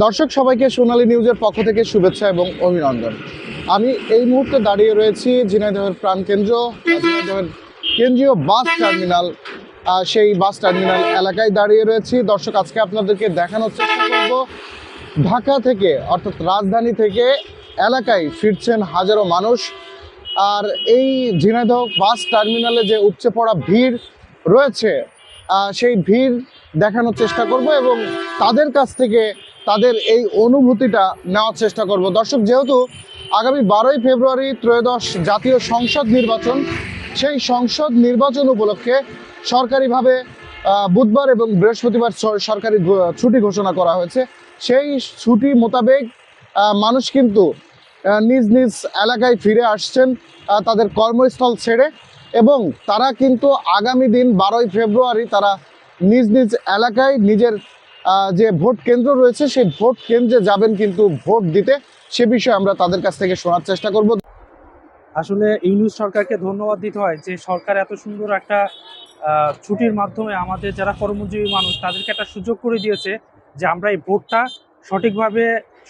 দর্শক সবাইকে সোনালী নিউজের পক্ষ থেকে শুভেচ্ছা এবং অভিনন্দন। আমি এই মুহূর্তে দাঁড়িয়ে রয়েছি ঝিনাইদহের প্রাণকেন্দ্র ঝিনাইদহের কেন্দ্রীয় বাস টার্মিনাল, সেই বাস টার্মিনাল এলাকায় দাঁড়িয়ে রয়েছি। দর্শক, আজকে আপনাদেরকে দেখানোর চেষ্টা করব ঢাকা থেকে অর্থাৎ রাজধানী থেকে এলাকায় ফিরছেন হাজারো মানুষ। আর এই ঝিনাইদহ বাস টার্মিনালে যে উপচে পড়া ভিড় রয়েছে, সেই ভিড় দেখানোর চেষ্টা করব এবং তাদের কাছ থেকে তাদের এই অনুভূতিটা নেওয়ার চেষ্টা করব। দর্শক, যেহেতু আগামী 12ই ফেব্রুয়ারি ত্রয়োদশ জাতীয় সংসদ নির্বাচন, সেই সংসদ নির্বাচন উপলক্ষে সরকারিভাবে বুধবার এবং বৃহস্পতিবার সরকারি ছুটি ঘোষণা করা হয়েছে। সেই ছুটি মোতাবেক মানুষ কিন্তু নিজ নিজ এলাকায় ফিরে আসছেন তাদের কর্মস্থল ছেড়ে, এবং তারা কিন্তু আগামী দিন 12ই ফেব্রুয়ারি তারা নিজ নিজ এলাকায় নিজের যে ভোট কেন্দ্র রয়েছে সেই ভোট কেন্দ্রে যাবেন কিন্তু ভোট দিতে। সে বিষয়ে আমরা তাদের কাছ থেকে শোনার চেষ্টা করব। আসলে ইউনূস সরকারকে ধন্যবাদ দিতে হয় যে সরকার এত সুন্দর একটা ছুটির মাধ্যমে আমাদের যারা কর্মজীবী মানুষ তাদেরকে একটা সুযোগ করে দিয়েছে যে আমরা এই ভোটটা সঠিকভাবে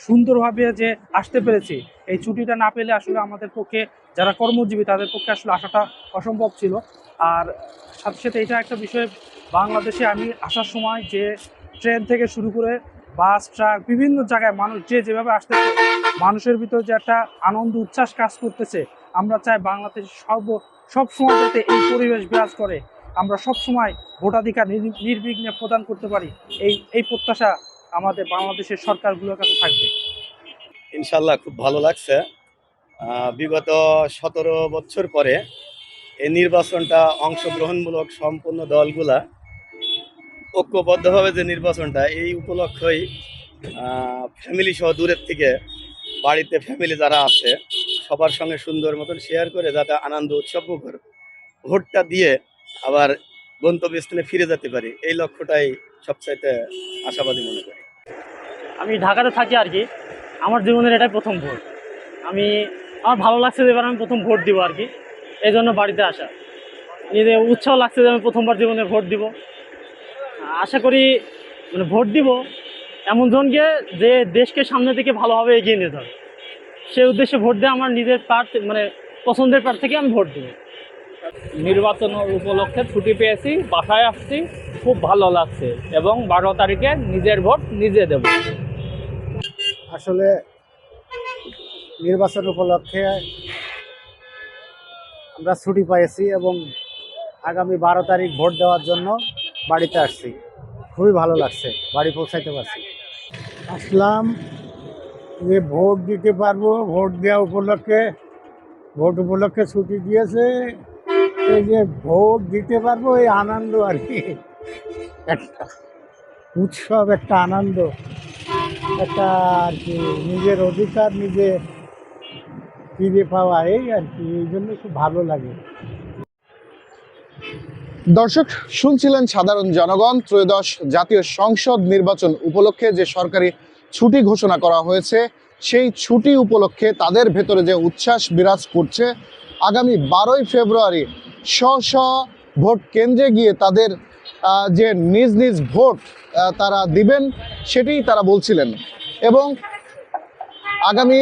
সুন্দরভাবে যে আসতে পেরেছি। এই ছুটিটা না পেলে আসলে আমাদের পক্ষে যারা কর্মজীবী তাদের পক্ষে আসলে আসাটা অসম্ভব ছিল। আর সাথে সাথে এটা একটা বিষয়, বাংলাদেশে আমি আসার সময় যে ট্রেন থেকে শুরু করে বাস, ট্রাক, বিভিন্ন জায়গায় মানুষ যে যেভাবে আসতেছে, মানুষের ভিতর যে একটা আনন্দ উচ্ছ্বাস কাজ করতেছে, আমরা চাই বাংলাদেশ সবসময় যাতে এই পরিবেশ বিরাজ করে, আমরা সবসময় ভোটাধিকার নির্বিঘ্নে প্রদান করতে পারি, এই প্রত্যাশা আমাদের বাংলাদেশের সরকারগুলোর কাছে থাকবে। ইনশাল্লাহ খুব ভালো লাগছে। বিগত 17 বছর পরে এই নির্বাচনটা অংশগ্রহণমূলক সম্পূর্ণ দলগুলা ঐক্যবদ্ধভাবে যে নির্বাচনটা, এই উপলক্ষেই ফ্যামিলি সহ দূরের থেকে বাড়িতে ফ্যামিলি যারা আছে সবার সঙ্গে সুন্দর মতন শেয়ার করে যাতে আনন্দ উৎসব করে ভোটটা দিয়ে আবার গন্তব্যস্থানে ফিরে যেতে পারি, এই লক্ষ্যটাই সবচাইতে আশাবাদী মনে করি। আমি ঢাকাতে থাকি আর কি, আমার জীবনের এটাই প্রথম ভোট। আমার ভালো লাগছে যে এবার আমি প্রথম ভোট দিব আর কি, এই জন্য বাড়িতে আসা। নিজে উৎসাহ লাগছে যে আমি প্রথমবার জীবনে ভোট দিব। আশা করি ভোট দিব এমন জনকে যে দেশকে সামনে থেকে ভালোভাবে এগিয়ে নিতে হবে, সেই উদ্দেশ্যে ভোট দিয়ে আমার নিজের পছন্দের প্রার্থীকে আমি ভোট দেব। নির্বাচন উপলক্ষে ছুটি পেয়েছি, বাসায় আসছি, খুব ভালো লাগছে এবং 12 তারিখে নিজের ভোট নিজে দেব। আসলে নির্বাচন উপলক্ষে আমরা ছুটি পেয়েছি এবং আগামী 12 তারিখ ভোট দেওয়ার জন্য বাড়িতে আসছি। খুবই ভালো লাগছে, বাড়ি পৌঁছাইতে পারছি। আসলাম যে ভোট দিতে পারবো, ভোট দেওয়া উপলক্ষে, ভোট উপলক্ষে ছুটি দিয়েছে, এই যে ভোট দিতে পারবো এই আনন্দ আর কি, একটা উৎসব, একটা আনন্দ, একটা আর কি নিজের অধিকার নিজে ফিরে পাওয়া, এই আর কি, এই জন্য খুব ভালো লাগে। দর্শক, শুনছিলেন সাধারণ জনগণ। ত্রয়োদশ জাতীয় সংসদ নির্বাচন উপলক্ষে যে সরকারি ছুটি ঘোষণা করা হয়েছে, সেই ছুটি উপলক্ষে তাদের ভেতরে যে উচ্ছ্বাস বিরাজ করছে, আগামী 12ই ফেব্রুয়ারি স্ব ভোট কেন্দ্রে গিয়ে তাদের যে নিজ নিজ ভোট তারা দিবেন, সেটাই তারা বলছিলেন। এবং আগামী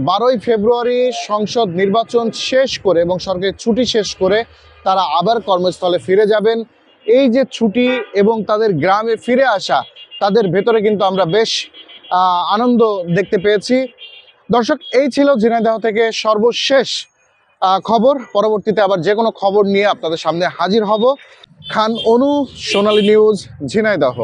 12ই ফেব্রুয়ারি সংসদ নির্বাচন শেষ করে এবং সরকারি ছুটি শেষ করে তারা আবার কর্মস্থলে ফিরে যাবেন। এই যে ছুটি এবং তাদের গ্রামে ফিরে আসা, তাদের ভেতরে কিন্তু আমরা বেশ আনন্দ দেখতে পেয়েছি। দর্শক, এই ছিল ঝিনাইদহ থেকে সর্বশেষ খবর। পরবর্তীতে আবার যে কোনো খবর নিয়ে আপনাদের সামনে হাজির হব। খান অনু, সোনালী নিউজ, ঝিনাইদহ।